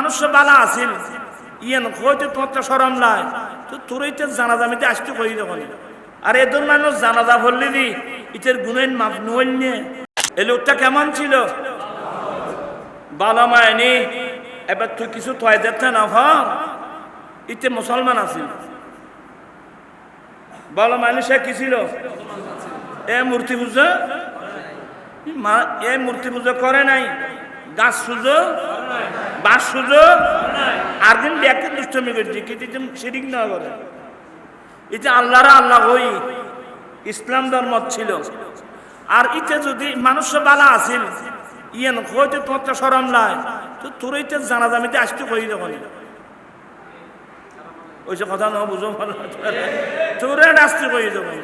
মানুষ বালা আসিল ইয়ান হইতে তোমার তো সরম নাই তো তোরইতে জানাজামিতে আসতে কই যখন আর এদের মানুষ জানাজা বললি দি ইটের গুণের মাপ নইল নিয়ে এই লোকটা কেমন ছিল বালা মায়নি এবার তুই কিছু তয় দেখতে না হর ইতে মুসলমান আছিল বালা মায়নি সে কি ছিল এ মূর্তি পুজো এ মূর্তি পুজো করে নাই গাছ সুজো বাস সুজো আর দিন ব্যাগকে দুষ্টমি করছি কিন্তু শিরিক না করে এটা আল্লাহরা আল্লাহ হই ইসলাম ধর্ম ছিল আর ইতে যদি মানুষ বালা আছিল ইয়ান হইতে তোমার তো সরম নাই তো তোর ইতে জানাজামিতে আসতে কই যখন ওই যে কথা না বুঝো তোর আসতে কই যখন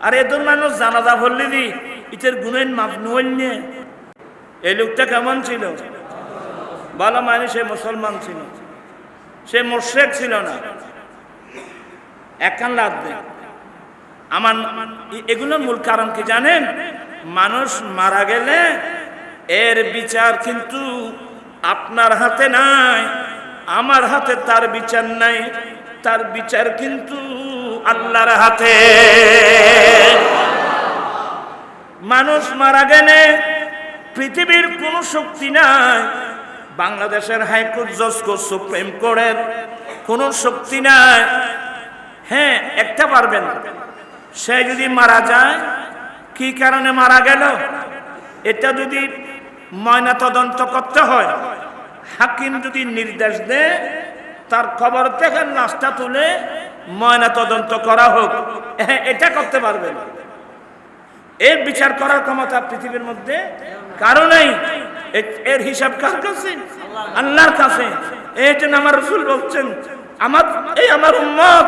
আর এদের মানুষ জানাজা বললি দি ইটের গুণের মাপ নইল নিয়ে এই লোকটা কেমন ছিল ভালো মানে সে মুসলমান ছিল সে মুশরিক ছিল না একখান লাগবে আমার এগুলো মূল কারণ কি জানেন মানুষ মারা গেলে এর বিচার কিন্তু আপনার হাতে নাই আমার হাতে তার বিচার নাই তার বিচার কিন্তু আল্লাহর হাতে মানুষ মারা গেলে পৃথিবীর কোন শক্তি নাই বাংলাদেশের হাইকোর্ট জজ কোর্ট সুপ্রিম কোর্টের কোন শক্তি নাই হ্যাঁ একটা পারবেন সে যদি মারা যায় কি কারণে মারা গেল এটা যদি ময়না তদন্ত করতে হয় হাকিম যদি নির্দেশ দেয় তার খবর থেকে লাশটা তুলে ময়না তদন্ত করা হোক হ্যাঁ এটা করতে পারবেন এর বিচার করার ক্ষমতা পৃথিবীর মধ্যে কারো নেই এর হিসাব কার কাছে আল্লাহর কাছে এটা আমার রাসূল বলছেন আমার উম্মত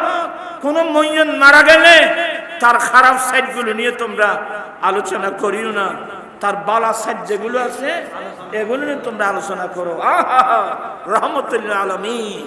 কোন মুমিন মারা গেলে তার খারাপ সাইডগুলো নিয়ে তোমরা আলোচনা করিও না তার ভালো সাইড যেগুলো আছে এগুলো নিয়ে তোমরা আলোচনা করো রহমতুল্লিল আলামিন।